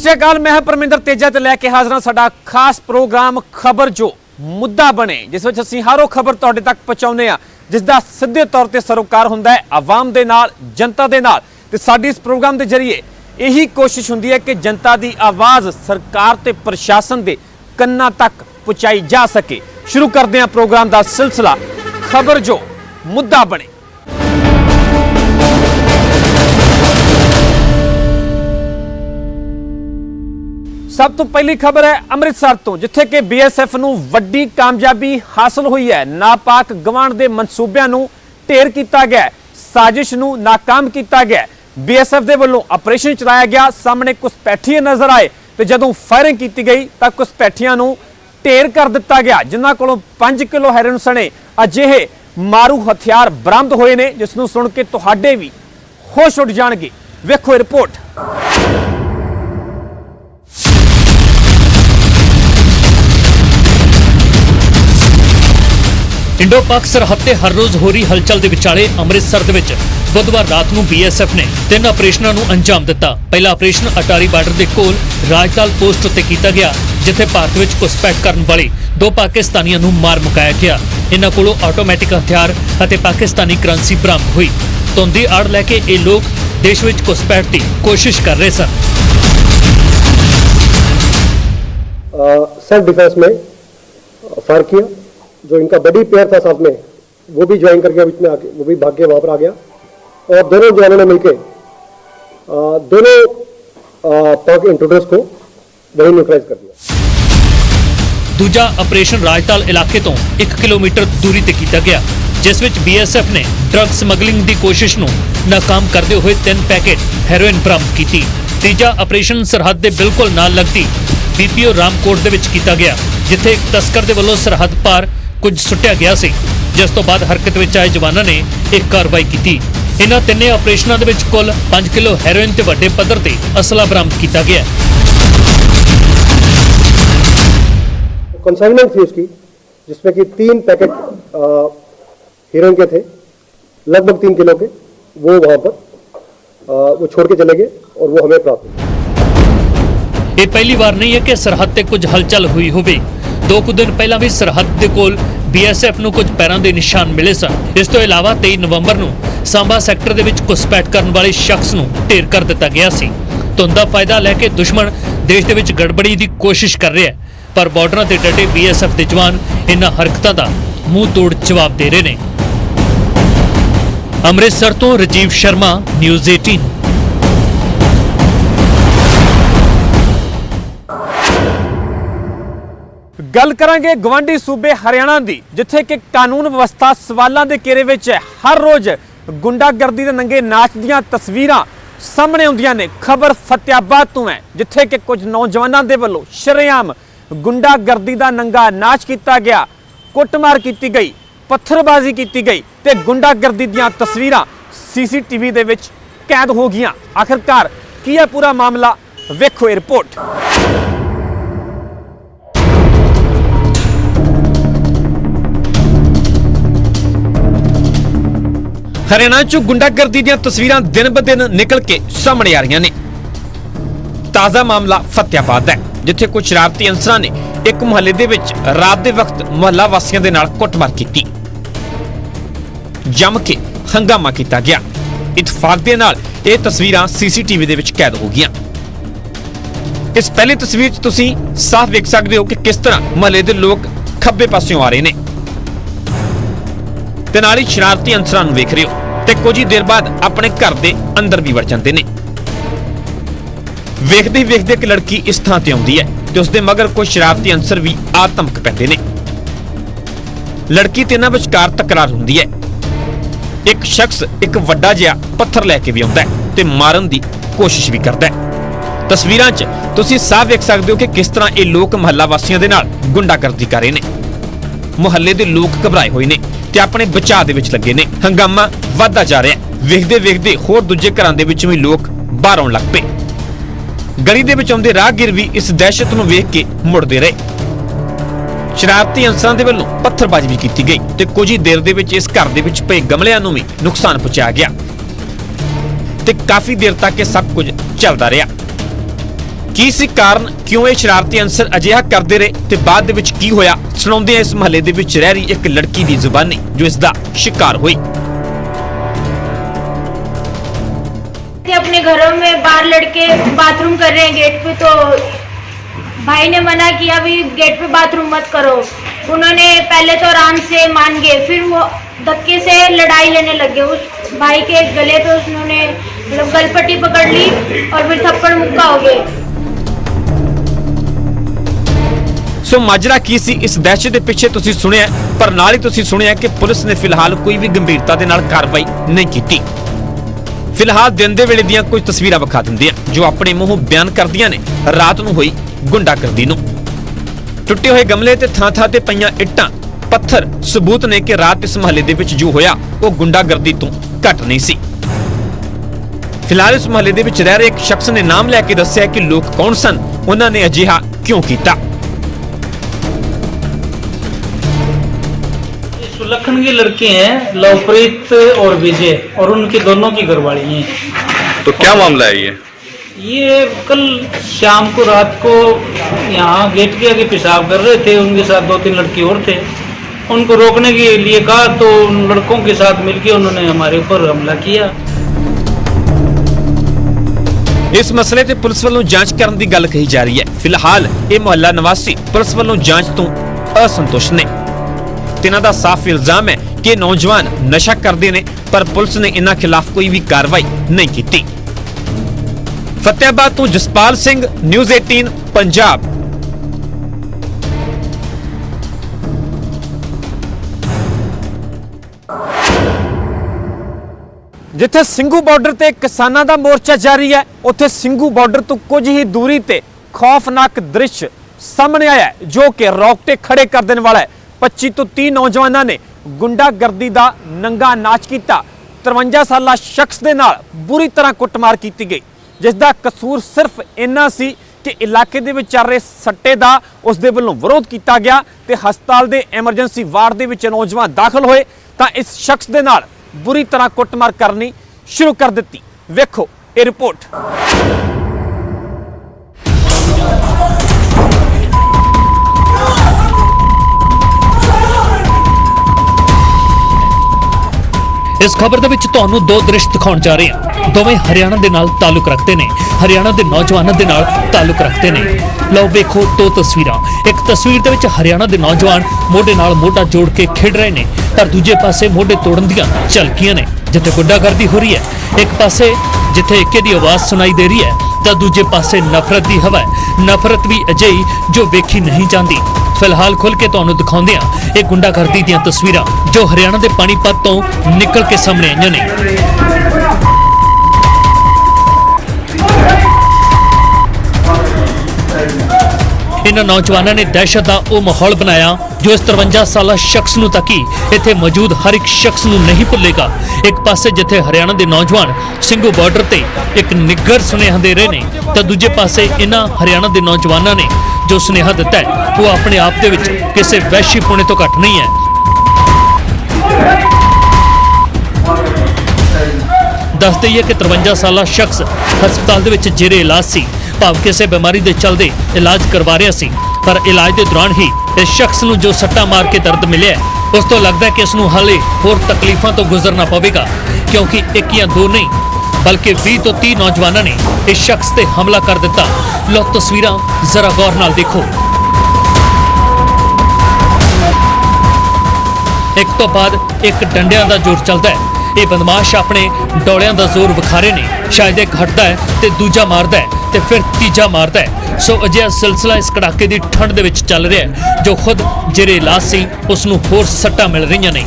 ਸਤਿ ਸ਼੍ਰੀ ਅਕਾਲ, ਮੈਂ ਪਰਮਿੰਦਰ ਤੇਜਾ ਤੇ ਲੈ ਕੇ ਹਾਜ਼ਰ ਹਾਂ ਸਾਡਾ ਖਾਸ ਪ੍ਰੋਗਰਾਮ ਖਬਰ ਜੋ ਮੁੱਦਾ ਬਣੇ, ਜਿਸ ਵਿੱਚ ਅਸੀਂ ਹਰ ਉਹ ਖਬਰ ਤੁਹਾਡੇ ਤੱਕ ਪਹੁੰਚਾਉਂਦੇ ਹਾਂ ਜਿਸ ਦਾ ਸਿੱਧੇ ਤੌਰ ਤੇ ਸਰੋਕਾਰ ਹੁੰਦਾ ਹੈ ਆਵਾਮ ਦੇ ਨਾਲ, ਜਨਤਾ ਦੇ ਨਾਲ। ਤੇ ਸਾਡੀ ਇਸ ਪ੍ਰੋਗਰਾਮ ਦੇ ਜ਼ਰੀਏ ਇਹੀ ਕੋਸ਼ਿਸ਼ ਹੁੰਦੀ ਹੈ ਕਿ ਜਨਤਾ ਦੀ ਆਵਾਜ਼ ਸਰਕਾਰ ਤੇ ਪ੍ਰਸ਼ਾਸਨ ਦੇ ਕੰਨਾਂ ਤੱਕ ਪਹੁੰਚਾਈ ਜਾ ਸਕੇ। ਸ਼ੁਰੂ ਕਰਦੇ ਹਾਂ ਪ੍ਰੋਗਰਾਮ ਦਾ ਸਿਲਸਿਲਾ ਖਬਰ ਜੋ ਮੁੱਦਾ ਬਣੇ। ਸਭ ਤੋਂ ਪਹਿਲੀ ਖਬਰ ਹੈ ਅੰਮ੍ਰਿਤਸਰ ਤੋਂ, ਜਿੱਥੇ ਕਿ BSF ਨੂੰ ਵੱਡੀ ਕਾਮਯਾਬੀ ਹਾਸਲ ਹੋਈ ਹੈ। ਨਾਪਾਕ ਗਵਾਂਢ ਦੇ ਮਨਸੂਬਿਆਂ ਨੂੰ ਢੇਰ ਕੀਤਾ ਗਿਆ, ਸਾਜ਼ਿਸ਼ ਨੂੰ ਨਾਕਾਮ ਕੀਤਾ ਗਿਆ। BSF ਦੇ ਵੱਲੋਂ ਆਪਰੇਸ਼ਨ ਚਲਾਇਆ ਗਿਆ, ਸਾਹਮਣੇ ਘੁਸਪੈਠੀਏ ਨਜ਼ਰ ਆਏ ਤੇ ਜਦੋਂ ਫਾਇਰਿੰਗ ਕੀਤੀ ਗਈ ਤਾਂ ਘੁਸਪੈਠੀਆਂ ਨੂੰ ਢੇਰ ਕਰ ਦਿੱਤਾ ਗਿਆ, ਜਿਨ੍ਹਾਂ ਕੋਲੋਂ 5 ਕਿਲੋ ਹੈਰੋਇਨ ਸਣੇ ਅਜਿਹੇ ਮਾਰੂ ਹਥਿਆਰ ਬਰਾਮਦ ਹੋਏ ਨੇ, ਜਿਸ ਨੂੰ ਸੁਣ ਕੇ ਤੁਹਾਡੇ ਵੀ ਹੋਸ਼ ਉੱਡ ਜਾਣਗੇ। ਵੇਖੋ ਇਹ ਰਿਪੋਰਟ। इंडो पाक सरहद ते हर रोज हो रही हलचल दे विचाले अमृतसर दे विच बुधवार रात नूं BSF ने 3 ਆਪਰੇਸ਼ਨਾਂ ਨੂੰ ਅੰਜਾਮ ਦਿੱਤਾ। ਪਹਿਲਾ ਆਪਰੇਸ਼ਨ ਅਟਾਰੀ ਬਾਰਡਰ ਦੇ ਕੋਲ ਰਾਜਤਾਲ ਪੋਸਟ ਉੱਤੇ ਕੀਤਾ ਗਿਆ, ਜਿੱਥੇ ਭਾਰਤ ਵਿੱਚ ਘੁਸਪੈਠ ਕਰਨ ਵਾਲੇ 2 ਪਾਕਿਸਤਾਨੀਆਂ ਨੂੰ ਮਾਰ ਮੁਕਾਇਆ ਗਿਆ। ਇਹਨਾਂ ਕੋਲੋਂ ਆਟੋਮੈਟਿਕ ਹਥਿਆਰ ਅਤੇ ਪਾਕਿਸਤਾਨੀ ਕਰੰਸੀ ਬਰਾਮਦ ਹੋਈ। ਧੁੰਦ ਦੀ ਆੜ ਲੈ ਕੇ ਇਹ ਲੋਕ ਦੇਸ਼ ਵਿੱਚ ਘੁਸਪੈਠ ਦੀ ਕੋਸ਼ਿਸ਼ कर रहे सन। सेल्फ डिफेंस में फायर किया, जो इनका बड़ी पेयर था साथ में वो भी ज्वाइन करके बीच में आके वो भी भाग के वहां पर आ गया, और दोनों जवानों ने मिलकर दोनों पाक इंट्रूडर्स को वहीं न्यूट्रलाइज कर दिया। दूजा ਆਪਰੇਸ਼ਨ ਰਾਜਤਾਲ ਇਲਾਕੇ ਤੋਂ 1 ਕਿਲੋਮੀਟਰ ਦੂਰੀ ਤੇ ਕੀਤਾ ਗਿਆ, ਜਿਸ ਵਿੱਚ BSF ਨੇ ਡਰੱਗ ਸਮਗਲਿੰਗ ਦੀ ਕੋਸ਼ਿਸ਼ ਨੂੰ ਨਾਕਾਮ ਕਰਦੇ ਹੋਏ 3 ਪੈਕੇਟ ਹੈਰੋਇਨ ਬਰਾਮਦ ਕੀਤੀ। ਤੀਜਾ ਆਪਰੇਸ਼ਨ ਸਰਹੱਦ ਦੇ ਬਿਲਕੁਲ ਨਾਲ ਲੱਗਦੀ BPO ਰਾਮਕੋਟ ਦੇ ਵਿੱਚ ਕੀਤਾ ਗਿਆ, ਜਿੱਥੇ ਇੱਕ ਤਸਕਰ ਦੇ ਵੱਲੋਂ ਸਰਹੱਦ ਪਾਰ ਕੁਝ ਸੁੱਟਿਆ ਗਿਆ ਸੀ, ਜਿਸ ਤੋਂ ਬਾਅਦ ਹਰਕਤ ਵਿੱਚ ਆਏ ਜਵਾਨਾਂ ਨੇ ਇੱਕ ਕਾਰਵਾਈ ਕੀਤੀ। ਇਹਨਾਂ ਤਿੰਨੇ ਆਪਰੇਸ਼ਨਾਂ ਦੇ ਵਿੱਚ ਕੁੱਲ 5 ਕਿਲੋ ਹੈਰੋਇਨ ਤੇ ਵੱਡੇ ਪੱਧਰ ਤੇ ਅਸਲਾ ਬਰਾਮਦ ਕੀਤਾ ਗਿਆ। कंसाइनमेंट थी उसकी, जिसमें कि 3 पैकेट हीरोइन के थे, लगभग 3 किलो के, वो वहां पर वो छोड़ के चले गए और वो हमें प्राप्त हुए। ਇਹ ਪਹਿਲੀ ਵਾਰ ਨਹੀਂ ਹੈ ਕਿ ਸਰਹੱਦ ਤੇ ਕੁਝ ਹਲਚਲ ਹੋਈ ਹੋਵੇ। 2 ਕੁ ਦਿਨ ਪਹਿਲਾਂ ਵੀ ਸਰਹੱਦ ਦੇ ਕੋਲ BSF ਨੂੰ ਕੁਝ ਪੈਰਾਂ ਦੇ ਨਿਸ਼ਾਨ ਮਿਲੇ ਸਨ। ਇਸ ਤੋਂ ਇਲਾਵਾ 23 ਨਵੰਬਰ ਨੂੰ ਸਾਂਬਾ ਸੈਕਟਰ ਦੇ ਵਿੱਚ ਘੁਸਪੈਠ ਕਰਨ ਵਾਲੇ ਸ਼ਖਸ ਨੂੰ ਢੇਰ ਕਰ ਦਿੱਤਾ ਗਿਆ ਸੀ। ਧੁੰਦ ਦਾ ਫਾਇਦਾ ਲੈ ਕੇ ਦੁਸ਼ਮਣ ਦੇਸ਼ ਦੇ ਵਿੱਚ ਗੜਬੜੀ ਦੀ ਕੋਸ਼ਿਸ਼ ਕਰ ਰਿਹਾ ਹੈ, ਪਰ ਬਾਰਡਰਾਂ ਤੇ ਡਟੇ BSF ਦੇ ਜਵਾਨ ਇਹਨਾਂ ਹਰਕਤਾਂ ਦਾ ਮੂੰਹ ਤੋੜ ਜਵਾਬ ਦੇ ਰਹੇ ਨੇ। ਅੰਮ੍ਰਿਤਸਰ ਤੋਂ ਰਾਜੀਵ ਸ਼ਰਮਾ, ਨਿਊਜ਼ 18। ਗੱਲ ਕਰਾਂਗੇ ਗਵਾਂਢੀ ਸੂਬੇ ਹਰਿਆਣਾ ਦੀ, ਜਿੱਥੇ ਕਿ ਕਾਨੂੰਨ ਵਿਵਸਥਾ ਸਵਾਲਾਂ ਦੇ ਘੇਰੇ ਵਿੱਚ ਹੈ। ਹਰ ਰੋਜ਼ ਗੁੰਡਾਗਰਦੀ ਦੇ ਨੰਗੇ ਨਾਚ ਦੀਆਂ ਤਸਵੀਰਾਂ ਸਾਹਮਣੇ ਆਉਂਦੀਆਂ ਨੇ। ਖਬਰ ਫਤਿਆਬਾਦ ਤੋਂ ਹੈ, ਜਿੱਥੇ ਕਿ ਕੁਝ ਨੌਜਵਾਨਾਂ ਦੇ ਵੱਲੋਂ ਸ਼ਰੇਆਮ ਗੁੰਡਾਗਰਦੀ ਦਾ ਨੰਗਾ ਨਾਚ ਕੀਤਾ ਗਿਆ, ਕੁੱਟਮਾਰ ਕੀਤੀ ਗਈ, ਪੱਥਰਬਾਜ਼ੀ ਕੀਤੀ ਗਈ ਤੇ ਗੁੰਡਾਗਰਦੀ ਦੀਆਂ ਤਸਵੀਰਾਂ CCTV ਦੇ ਵਿੱਚ ਕੈਦ ਹੋ ਗਈਆਂ। ਆਖਿਰਕਾਰ ਕੀ ਹੈ ਪੂਰਾ ਮਾਮਲਾ, ਵੇਖੋ ਇਹ ਰਿਪੋਰਟ। ਹਰਿਆਣਾ 'ਚ ਗੁੰਡਾਗਰਦੀ ਦੀਆਂ ਤਸਵੀਰਾਂ ਦਿਨ ਬ ਦਿਨ ਨਿਕਲ ਕੇ ਸਾਹਮਣੇ ਆ ਰਹੀਆਂ ਨੇ। ਤਾਜ਼ਾ ਮਾਮਲਾ ਫਤਿਆਬਾਦ ਦਾ ਹੈ, ਜਿੱਥੇ ਕੁਝ ਸ਼ਰਾਰਤੀ ਅਨਸਰਾਂ ਨੇ ਇੱਕ ਮੁਹੱਲੇ ਦੇ ਵਿੱਚ ਰਾਤ ਦੇ ਵਕਤ ਮੁਹੱਲਾ ਵਾਸੀਆਂ ਦੇ ਨਾਲ ਕੁੱਟਮਾਰ ਕੀਤੀ, ਜੰਮ ਕੇ ਹੰਗਾਮਾ ਕੀਤਾ ਗਿਆ। ਇਤਫਾਕ ਦੇ ਨਾਲ ਇਹ ਤਸਵੀਰਾਂ CCTV ਦੇ ਵਿੱਚ ਕੈਦ ਹੋ ਗਈਆਂ। ਇਸ ਪਹਿਲੀ ਤਸਵੀਰ 'ਚ ਤੁਸੀਂ ਸਾਫ਼ ਵੇਖ ਸਕਦੇ ਹੋ ਕਿ ਕਿਸ ਤਰ੍ਹਾਂ ਮੁਹੱਲੇ ਦੇ ਲੋਕ ਖੱਬੇ ਪਾਸਿਓਂ ਆ ਰਹੇ ਨੇ ਤੇ ਨਾਲ ਹੀ ਸ਼ਰਾਰਤੀ ਅਨਸਰਾਂ ਨੂੰ ਵੇਖ ਰਹੇ ਹੋ, ਤੇ ਕੁਝ ਹੀ ਦੇਰ ਬਾਅਦ ਆਪਣੇ ਘਰ ਦੇ ਅੰਦਰ ਵੀ ਵੜ ਜਾਂਦੇ ਨੇ। ਵੇਖਦੇ ਹੀ ਵੇਖਦੇ ਇੱਕ ਲੜਕੀ ਇਸ ਥਾਂ ਤੇ ਆਉਂਦੀ ਹੈ ਤੇ ਉਸਦੇ ਮਗਰ ਕੁਝ ਸ਼ਰਾਰਤੀ ਅਨਸਰ ਵੀ ਆ ਧਮਕ ਪੈਂਦੇ ਨੇ। ਲੜਕੀ ਤੇ ਇਹਨਾਂ ਵਿਚਕਾਰ ਤਕਰਾਰ ਹੁੰਦੀ ਹੈ। ਇੱਕ ਸ਼ਖਸ ਇੱਕ ਵੱਡਾ ਜਿਹਾ ਪੱਥਰ ਲੈ ਕੇ ਵੀ ਆਉਂਦਾ ਹੈ ਤੇ ਮਾਰਨ ਦੀ ਕੋਸ਼ਿਸ਼ ਵੀ ਕਰਦਾ ਹੈ। ਤਸਵੀਰਾਂ 'ਚ ਤੁਸੀਂ ਸਾਫ਼ ਵੇਖ ਸਕਦੇ ਹੋ ਕਿ ਕਿਸ ਤਰ੍ਹਾਂ ਇਹ ਲੋਕ ਮੁਹੱਲਾ ਵਾਸੀਆਂ ਦੇ ਨਾਲ ਗੁੰਡਾਗਰਦੀ ਕਰ ਰਹੇ ਨੇ। ਮੁਹੱਲੇ ਦੇ ਲੋਕ ਘਬਰਾਏ ਹੋਏ ਨੇ ਤੇ ਆਪਣੇ ਬਚਾਅ ਦੇ ਵਿੱਚ ਲੱਗੇ ਨੇ। ਹੰਗਾਮਾ ਵੱਧਦਾ ਜਾ ਰਿਹਾ ਹੈ। ਵੇਖਦੇ ਵੇਖਦੇ ਹੋਰ ਦੂਜੇ ਘਰਾਂ ਦੇ ਵਿੱਚੋਂ ਵੀ ਲੋਕ ਬਾਹਰ ਆਉਣ ਲੱਗ ਪਏ। ਗਲੀ ਦੇ ਵਿੱਚ ਆਉਂਦੇ ਰਾਹਗੀਰ ਵੀ ਇਸ ਦਹਿਸ਼ਤ ਨੂੰ ਵੇਖ ਕੇ ਮੁੜਦੇ ਰਹੇ। ਸ਼ਰਾਰਤੀ ਅਨਸਰਾਂ ਦੇ ਵੱਲੋਂ ਪੱਥਰਬਾਜ਼ੀ ਵੀ ਕੀਤੀ ਗਈ ਤੇ ਕੁਝ ਹੀ ਦੇਰ ਦੇ ਵਿੱਚ ਇਸ ਘਰ ਦੇ ਵਿੱਚ ਪਏ ਗਮਲਿਆਂ ਨੂੰ ਵੀ ਨੁਕਸਾਨ ਪਹੁੰਚਾਇਆ ਗਿਆ ਤੇ ਕਾਫੀ ਦੇਰ ਤੱਕ ਇਹ ਸਭ ਕੁਝ ਚੱਲਦਾ ਰਿਹਾ। ਕੀ ਸੀ ਕਾਰਨ, ਕਿਉਂ ਇਹ ਸ਼ਰਾਰਤੀ ਅਨਸਰ ਅਜਿਹਾ ਕਰਦੇ ਰਹੇ ਤੇ ਬਾਅਦ ਦੇ ਵਿੱਚ ਕੀ ਹੋਇਆ, ਸੁਣਾਉਂਦੇ ਆ ਇਸ ਮਹੱਲੇ ਦੇ ਵਿੱਚ ਰਹਿ ਰਹੀ ਇੱਕ ਲੜਕੀ ਦੀ ਜ਼ੁਬਾਨੀ ਜੋ ਇਸ ਦਾ ਸ਼ਿਕਾਰ ਹੋਈ। अपने घरों में बाहर लड़के बाथरूम कर रहे हैं गेट पे, तो भाई ने मना किया भी गेट पे बाथरूम मत करो। उन्होंने पहले तो आराम से मान गए, फिर वो धक्के से लड़ाई लेने लग गए। उस भाई के गले पे उन्होंने मतलब गलपट्टी पकड़ ली और फिर थप्पड़ मुक्का हो गए। सो माजरा की सी इस दहशत के पिछे तुसी सुनिया, पर नाल ही तुसी सुनिया कि पुलिस ने फिलहाल कोई भी गंभीरता दे नाल कार्रवाई नहीं की। फिलहाल दिन दे वेले दियां कुछ तस्वीरां विखा दिंदियां जो अपने मूंहों बयान करदियां ने रात नूं होई गुंडागर्दी नूं। टुੱਟੇ होए गमले ते थां-थां ते पईयां इट्टां पत्थर सबूत ने कि रात इस महल्ले दे विच जो होया वो गुंडागर्दी तों घट नहीं सी। फिलहाल इस महल्ले दे विच रह रहे एक शख्स ने नाम लैके दस्सिया कि लोग कौन सन, उन्हां ने अजिहा क्यों कीता। सुलखन के लड़के हैं लवप्रीत और विजय, और उनकी दोनों की घरवाली हैं। तो क्या मामला है ये कल शाम को रात को यहाँ गेट के आगे पेशाब कर रहे थे, उनके साथ 2-3 लड़के और थे। उनको रोकने के लिए कहा तो उन लड़कों के साथ मिलकर उन्होंने हमारे ऊपर हमला किया। इस मसले ते पुलिस वालों जांच करने की गल कही जा रही है। फिलहाल ये मोहल्ला निवासी पुलिस वालों जांच तो असंतुष्ट ने। इन्हां दा साफ इल्जाम है कि नौजवान नशा करते ने, पर पुलिस ने इन्हां खिलाफ कोई भी कार्रवाई नहीं की। फतेहाबाद तो जसपाल सिंह, न्यूज़ 18 पंजाब। जिथे ਸਿੰਘੂ ਬਾਰਡਰ ਤੇ ਕਿਸਾਨਾਂ ਦਾ ਮੋਰਚਾ ਜਾਰੀ ਹੈ, ਉੱਥੇ ਸਿੰਘੂ ਬਾਰਡਰ ਤੋਂ ਕੁਝ ਹੀ ਦੂਰੀ ਤੇ ਖੌਫਨਾਕ ਦ੍ਰਿਸ਼ ਸਾਹਮਣੇ ਆਇਆ ਹੈ ਜੋ ਕਿ ਰੌਕਟੇ ਖੜੇ ਕਰ ਦੇਣ ਵਾਲਾ ਹੈ। 25 ਤੋਂ 30 ਨੌਜਵਾਨਾਂ ਨੇ ਗੁੰਡਾਗਰਦੀ ਦਾ ਨੰਗਾ ਨਾਚ ਕੀਤਾ। 53 ਸਾਲਾ ਸ਼ਖਸ ਦੇ ਨਾਲ ਬੁਰੀ ਤਰ੍ਹਾਂ ਕੁੱਟਮਾਰ ਕੀਤੀ ਗਈ, ਜਿਸ ਦਾ ਕਸੂਰ ਸਿਰਫ ਇੰਨਾ ਸੀ ਕਿ ਇਲਾਕੇ ਦੇ ਵਿੱਚ ਚੱਲ ਰਹੇ ਸੱਟੇ ਦਾ ਉਸ ਦੇ ਵੱਲੋਂ ਵਿਰੋਧ ਕੀਤਾ ਗਿਆ ਤੇ ਹਸਪਤਾਲ ਦੇ ਐਮਰਜੈਂਸੀ ਵਾਰਡ ਦੇ ਵਿੱਚ ਨੌਜਵਾਨ ਦਾਖਲ ਹੋਏ ਤਾਂ ਇਸ ਸ਼ਖਸ ਦੇ ਨਾਲ बुरी तरह कुटमार करनी शुरू कर दी। वेखो ये रिपोर्ट। इस खबर दे विच तुहानू दो दृश्य दिखाउण जा रहे हैं। दोवें हरियाणा दे नाल ताल्लुक रखते ने, हरियाणा दे नौजवानों दे नाल ताल्लुक रखते ने। लो वेखो दो तस्वीरां। एक तस्वीर दे विच हरियाणा दे नौजवान मोढे नाल मोढा जोड़ के खेड रहे ने, पर दूजे पासे मोढे तोड़न दियां झलकियां ने जिथे गुंडागर्दी हो रही है। एक पासे जिथे एके दी आवाज सुनाई दे रही है तां दूजे पासे नफरत दी हवा है। नफरत भी अजिही जो वेखी नहीं जाती। फिलहाल खुल के तुहानू दिखाउंदे हां ये गुंडागर्दी दीयां तस्वीरां जो हरियाणा दे पानीपत तो निकल के सामने आईयां ने। इन्हां नौजवानों ने दहशत का वह माहौल बनाया जो इस 53 साला शख्स नूं तक ही इत्थे मौजूद हर एक शख्स नूं नहीं भुलेगा। एक पासे जिथे हरियाणा के नौजवान ਸਿੰਘੂ बार्डर ते एक निग्गर सुनेहा दे रहे ने तो दूजे पासे इन्हां हरियाणा के नौजवानों ने जो सुनेहा दिता है वो अपने आप दे विच किसी वैश्यपुणे तो घट नहीं है। दस दईए कि 53 साला शख्स हस्पताल दे विच जेरे इलाज सी, भाव किसी बीमारी के चलते इलाज करवा रहा सी, पर इलाज के दौरान ही इस शख्स नूं जो सट्टा मार के दर्द मिले उस तो लगता है कि इसनूं हाले होर तकलीफों तो गुजरना पवेगा, क्योंकि एक या दो नहीं बल्कि 20 तो 30 नौजवानों ने इस शख्स ते हमला कर दिता। लो तस्वीरां जरा गौर नाल देखो। एक तो बाद एक डंडियां दा जोर चलता है। ये बदमाश अपने डोलियां दा जोर विखारे ने, शायद एक हटदा है ते दूजा मारदा है ते फिर तीजा मारदा है। सो अजिहा सिलसिला इस कड़ाके की ठंड दे विच चल रहा है जो खुद जेरे इलाज सी उसनूं होर सट्टां मिल रही ने।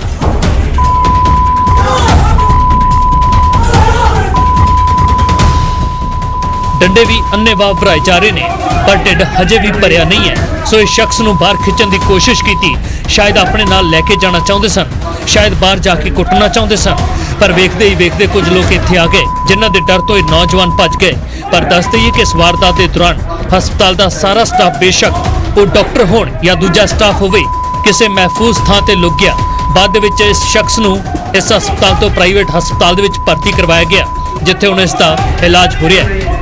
डंडे भी अन्नेवाह भराए जा रहे ने, पर ढिड हजे भी भरिया नहीं है। सो इस शख्स नूं बाहर खिंचण की कोशिश की, शायद अपने नाल लैके जाना चाहते सन, शायद बाहर जाके कुटना चाहते सन, पर वेखते ही वेखते कुछ लोग इत्थे आ गए जिन्हां दे डर तो नौजवान भज गए। पर दस दईए कि इस वारदात के दौरान हस्पताल का सारा स्टाफ, बेशक वो डॉक्टर होण या दूजा स्टाफ होवे, किसी महफूज थां ते लुक गया। बाद विच इस शख्स नूं इस हस्पताल तो प्राइवेट हस्पताल दे विच भर्ती करवाया गया जिथे हुण इसका इलाज हो रहा है।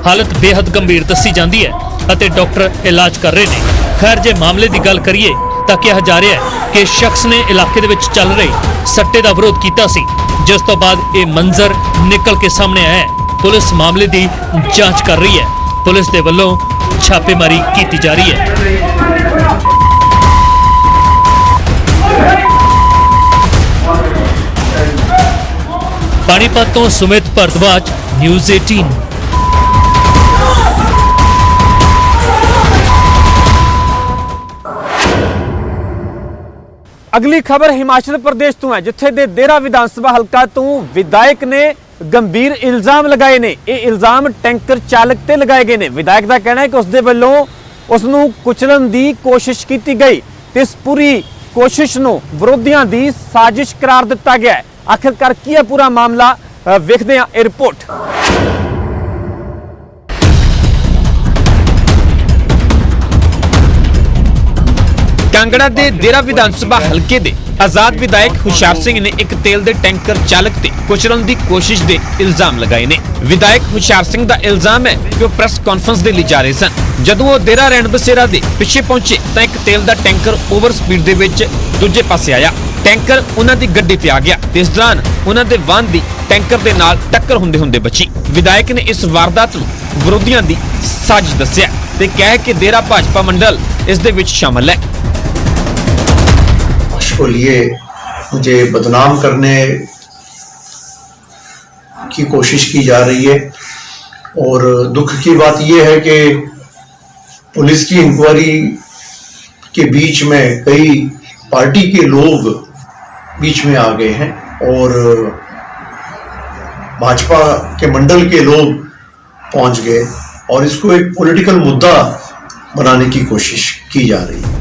ਹਾਲਤ ਬੇहद ਗੰਭੀਰ ਦੱਸੀ ਜਾਂਦੀ ਹੈ ਅਤੇ ਡਾਕਟਰ ਇਲਾਜ ਕਰ ਰਹੇ ਨੇ। ਖੈਰ ਜੇ ਮਾਮਲੇ ਦੀ ਗੱਲ ਕਰੀਏ ਤਾਂ ਕਿਹਾ ਜਾ ਰਿਹਾ ਹੈ ਕਿ ਸ਼ਖਸ ਨੇ ਇਲਾਕੇ ਦੇ ਵਿੱਚ ਚੱਲ ਰਹੇ ਸੱਟੇ ਦਾ ਵਿਰੋਧ ਕੀਤਾ ਸੀ, ਜਿਸ ਤੋਂ ਬਾਅਦ ਇਹ ਮੰਜ਼ਰ ਨਿਕਲ ਕੇ ਸਾਹਮਣੇ ਆਇਆ ਹੈ। ਪੁਲਿਸ ਮਾਮਲੇ ਦੀ ਜਾਂਚ ਕਰ ਰਹੀ ਹੈ। ਪੁਲਿਸ ਦੇ ਵੱਲੋਂ ਛਾਪੇਮਾਰੀ ਕੀਤੀ ਜਾ ਰਹੀ ਹੈ। पानीपत तो सुमित भारद्वाज, न्यूज़ 18। ਅਗਲੀ ਖਬਰ ਹਿਮਾਚਲ ਪ੍ਰਦੇਸ਼ ਤੋਂ ਹੈ, ਜਿੱਥੇ ਦੇ ਦੇਰਾ ਵਿਧਾਨ ਸਭਾ ਹਲਕਾ ਤੋਂ ਵਿਧਾਇਕ ਨੇ ਗੰਭੀਰ ਇਲਜ਼ਾਮ ਲਗਾਏ ਨੇ। ਇਹ ਇਲਜ਼ਾਮ ਟੈਂਕਰ ਚਾਲਕ ਤੇ ਲਗਾਏ ਗਏ ਨੇ। ਵਿਧਾਇਕ ਦਾ ਕਹਿਣਾ ਹੈ ਕਿ ਉਸ ਦੇ ਵੱਲੋਂ ਉਸ ਨੂੰ ਕੁਚਲਣ ਦੀ ਕੋਸ਼ਿਸ਼ ਕੀਤੀ ਗਈ ਤੇ ਇਸ ਪੂਰੀ ਕੋਸ਼ਿਸ਼ ਨੂੰ ਵਿਰੋਧੀਆਂ ਦੀ ਸਾਜ਼ਿਸ਼ ਕਰਾਰ ਦਿੱਤਾ ਗਿਆ ਹੈ। आखिरकार की है पूरा मामला, वेखते हैं ये रिपोर्ट। कांगड़ा दे देरा विधान सभा हलके दे आजाद विधायक हुशियार सिंह ने एक तेल दे टैंकर चालक ते कुचलण दी कोशिश दे इल्जाम लगाए ने। विधायक हुशियार सिंह दा इल्जाम है कि वो प्रेस कॉन्फ्रेंस दे लिए जा रहे सन। जदों वो देरा रैण बसेरा दे पिछे पहुंचे तां एक तेल दा टैंकर ओवर स्पीड दे विच दूजे पासे आया। टैंकर उन्हां दी गड्डी ते आ गया ते इस दौरान उन्हां दे वाहन दी टैंकर दे नाल टक्कर हुंदे हुंदे बची। विधायक ने इस वारदात नूं विरोधियां दी साजिश दस्सिया ते कहा कि देरा भाजपा मंडल इस दे विच शामिल है। को लिए मुझे बदनाम करने की कोशिश की जा रही है और दुख की बात यह है कि पुलिस की इंक्वायरी के बीच में कई पार्टी के लोग बीच में आ गए हैं और भाजपा के मंडल के लोग पहुंच गए और इसको एक पॉलिटिकल मुद्दा बनाने की कोशिश की जा रही है।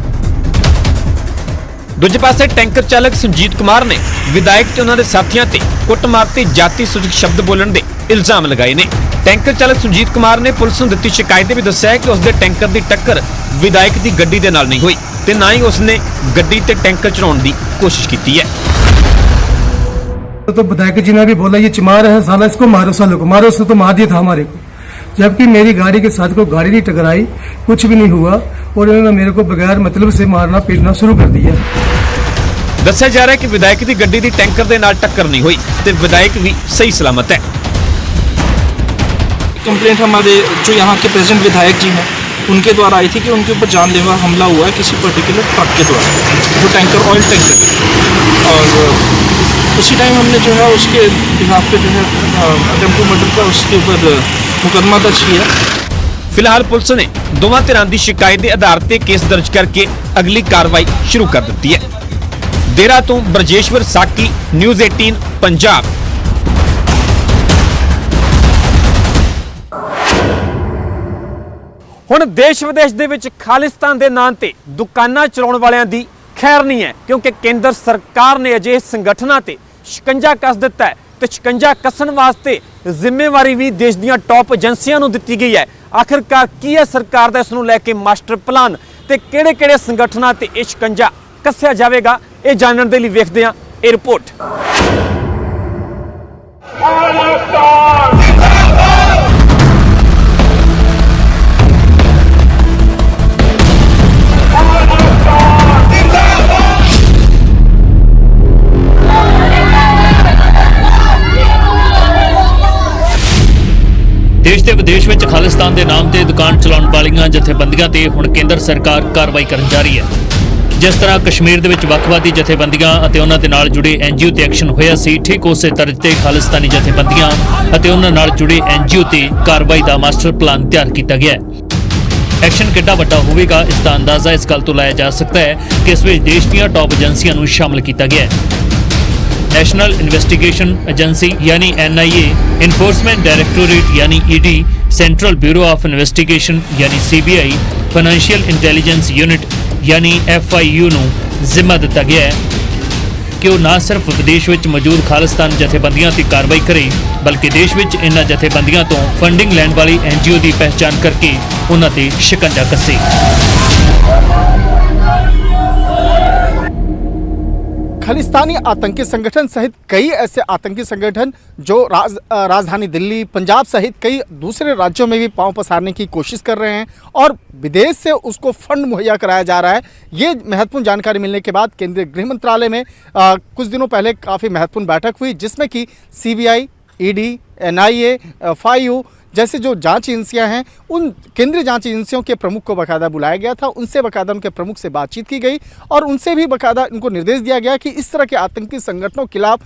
दूजे पासे टैंकर चालक संजीत कुमार ने विधायक ते उन्हां दे साथियां ते कुੱਟਮਾਰ ते जाति सूचक शब्द बोलण दे इल्जाम लगाए ने। टैंकर चालक संजीत कुमार ने पुलिस नूं दित्ती शिकायत भी दस्सिया है कि उसदे टैंकर दी टक्कर विधायक दी गड्डी दे नाल नहीं हुई ते ना ही उसने गड्डी ते टैंकर चलाउण दी कोशिश की है। तो विधायक जी ने भी बोला ये चमार है साला, इसको मारो, सालों को मारो, उसने तो मार दिया था हमारे को, जबकि मेरी गाड़ी के साथ को गाड़ी नहीं टकराई, कुछ भी नहीं हुआ और इन्होंने मेरे को बगैर मतलब से मारना पीटना शुरू कर दिया। दस्सिया जा रहा है कि विधायक की गड्डी की टैंकर के नाल टक्कर नहीं हुई ते विधायक भी सही सलामत है। कंप्लेंट हमारे जो यहाँ के प्रेजेंट विधायक जी हैं उनके द्वारा आई थी कि उनके ऊपर जानलेवा हमला हुआ है किसी पर्टिकुलर ट्रक के द्वारा, जो टैंकर ऑयल टैंकर, और उसी टाइम हमने जो है उसके बिहाफ पे जो है अटेम्प्ट टू मर्डर का उसके ऊपर मुकदमा दर्ज किया। फिलहाल पुलिस ने दोवां धिरां दी शिकायत के आधार पर केस दर्ज करके अगली कार्रवाई शुरू कर दी है। देरा तो ब्रजेश्वर साकी, न्यूज़ 18 पंजाब। हुण देश विदेश दे विच खालिस्तान दे नाम ते दुकानां चलाउण वालियां दी खैर नहीं है, क्योंकि केंद्र सरकार ने अजे संगठनां ते शिकंजा कस दिता है ते शिकंजा कसण वास्ते जिम्मेवारी भी देश दीयां टॉप एजेंसियां नूं दित्ती गई है। आखिरकार की है सरकार दा इस नूं लैके मास्टर प्लान ते किहड़े-किहड़े संगठनां ते इह शिकंजा कसिया जावेगा, ये जानने के लिए वेखते हैं ये रिपोर्ट। देश ते विदेश में खालिस्तान के नाम से दुकान चलाउण वालियां जथेबंदियां ते हुण केंद्र सरकार कार्रवाई करन जा रही है। जिस तरह कश्मीर दे विच वक्खवादी जथेबंदियां अते उन्हां दे नाल जुड़े एनजीओ ते एक्शन होया सी, ठीक उसे तर्ज ते खालिस्तानी जथेबंदियां अते उन्हां नाल जुड़े एनजीओ ते कार्रवाई दा मास्टर प्लान तैयार किया गया है। एक्शन कितना वड्डा होवेगा इसका अंदाजा इस गल तो लाया जा सकता है कि इस विच देश दीयां टॉप एजेंसियां नूं शामिल किया गया है। नेशनल इन्वेस्टिगेशन एजेंसी यानी NIA, इन्फोर्समेंट डायरेक्टोरेट यानी ED, central bureau of investigation यानी CBI, फाइनेंशियल इंटैलीजेंस यूनिट यानी FIU नूं जिम्मा दिता गया है कि वो ना सिर्फ विदेश में मौजूद खालिस्तान जथेबंदियां की कार्रवाई करे, बल्कि देश में इन्हां जथेबंदियां तो फंडिंग लैण वाली NGO की पहचान करके उन्हां ते शिकंजा कसे। खालिस्तानी आतंकी संगठन सहित कई ऐसे आतंकी संगठन जो राजधानी दिल्ली, पंजाब सहित कई दूसरे राज्यों में भी पांव पसारने की कोशिश कर रहे हैं और विदेश से उसको फंड मुहैया कराया जा रहा है। ये महत्वपूर्ण जानकारी मिलने के बाद केंद्रीय गृह मंत्रालय में कुछ दिनों पहले काफ़ी महत्वपूर्ण बैठक हुई, जिसमें कि CBI, ED, NIA, FIU जैसे जो जांच एजेंसियां हैं, उन केंद्रीय जांच एजेंसियों के प्रमुख को बाकायदा बुलाया गया था। उनसे बाकायदा उनके प्रमुख से बातचीत की गई और उनसे भी बाकायदा इनको निर्देश दिया गया कि इस तरह के आतंकी संगठनों के खिलाफ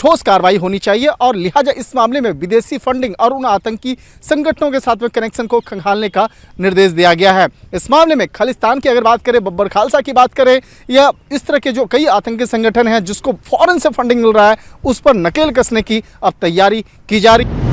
ठोस कार्रवाई होनी चाहिए और लिहाजा इस मामले में विदेशी फंडिंग और उन आतंकी संगठनों के साथ में कनेक्शन को खंगालने का निर्देश दिया गया है। इस मामले में खालिस्तान की अगर बात करें, बब्बर खालसा की बात करें या इस तरह के जो कई आतंकी संगठन हैं जिसको फॉरेन से फंडिंग मिल रहा है, उस पर नकेल कसने की अब तैयारी की जा रही।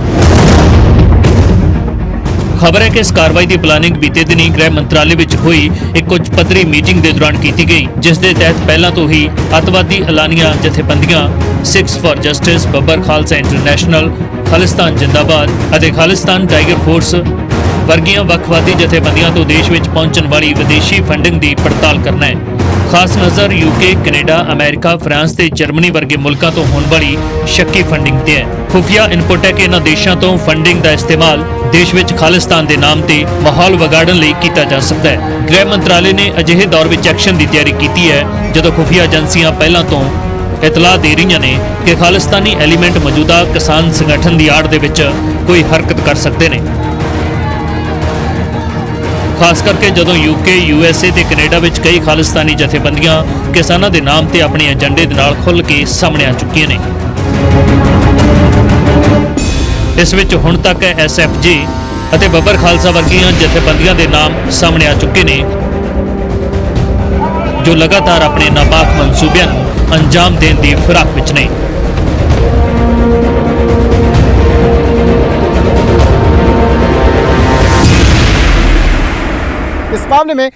खबर है कि इस कार्रवाई की प्लानिंग बीते दिनी गृह मंत्रालय विच हुई एक उच्च पद्धरी मीटिंग के दौरान की गई, जिस दे तहत पहला तो ही अतवादी एलानिया जथेबंदियां Sikhs for Justice, Babbar Khalsa International, Khalistan Zindabad ਅਤੇ खालिस्तान टाइगर फोर्स वर्गियां वक्खवादी जथेबंदियां तो देश विच पहुंचण वाली विदेशी फंडिंग की पड़ताल करना है। खास नज़र UK, कनेडा, अमेरिका, फ्रांस ते जर्मनी वर्गे मुल्कां तो होने वाली शक्की फंडिंग ते है। खुफिया इनपुट है कि इन्हां देशों तो फंडिंग का इस्तेमाल देश विच खालिस्तान के नाम से माहौल विगाड़न लई कीता जा सकता है। गृह मंत्रालय ने अजिहे दौर विच एक्शन की तैयारी की है जदों खुफिया एजेंसियां पहलां तो इतला दे रही ने कि खालिस्तानी एलीमेंट मौजूदा किसान संगठन की आड़ दे विच कोई हरकत कर सकते हैं। खास करके जदों UK, USA ते कनेडा विच कई खालिस्तानी जथेबंदियां किसानां दे नाम ते अपने एजेंडे दे नाल खुल के सामने आ चुकियां ने। इस विच हुण तक SFJ ਅਤੇ ਬੱਬਰ ਖਾਲਸਾ ਵਰਗੀਆਂ ਜਥੇਬੰਦੀਆਂ ਦੇ ਨਾਮ ਸਾਹਮਣੇ ਆ ਚੁੱਕੇ ਨੇ ਜੋ ਲਗਾਤਾਰ ਆਪਣੇ ਨਾਪਾਕ ਮਨਸੂਬਿਆਂ ਨੂੰ ਅੰਜਾਮ ਦੇਣ ਦੀ ਫਿਰਾਕ ਵਿੱਚ ਨੇ। इस मामले में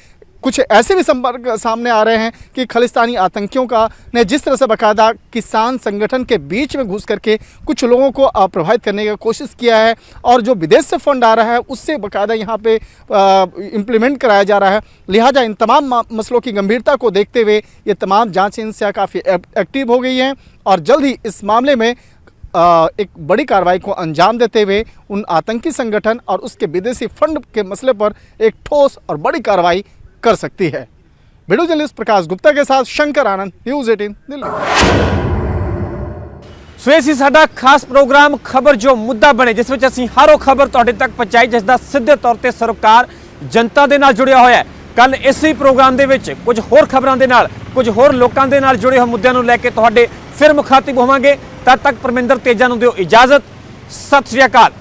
कुछ ऐसे भी संपर्क सामने आ रहे हैं कि खालिस्तानी आतंकियों का ने जिस तरह से बाकायदा किसान संगठन के बीच में घुस करके कुछ लोगों को प्रभावित करने की कोशिश किया है और जो विदेश से फंड आ रहा है उससे बाकायदा यहाँ पे इम्प्लीमेंट कराया जा रहा है। लिहाजा इन तमाम मसलों की गंभीरता को देखते हुए ये तमाम जाँच एजेंसियाँ काफ़ी एक्टिव हो गई हैं और जल्द ही इस मामले में एक बड़ी कार्रवाई को अंजाम देते हुए उन आतंकी संगठन और उसके विदेशी फंड के मसले पर एक ठोस और बड़ी कार्रवाई कर सकती है। वीडियो जर्नलिस्ट प्रकाश गुप्ता के साथ शंकर आनंद, न्यूज़ 18 दिल्ली। सो ये सी साडा खास प्रोग्राम खबर जो मुद्दा बने, जिस विच असीं हर वो खबर तुहाडे तक पहुंचाई जिसदा सीधे तौर ते सरोकार जनता दे नाल जुड़िया होया है। कल इसी प्रोग्राम दे विच कुछ होर खबरां दे नाल कुछ होर लोकां दे नाल जुड़े होए मुद्दिआं नूं लैके तुहाडे फिर मुखातिब होवांगे। तद तक परमिंदर तेजा नूं दिओ इजाजत। सत श्री अकाल।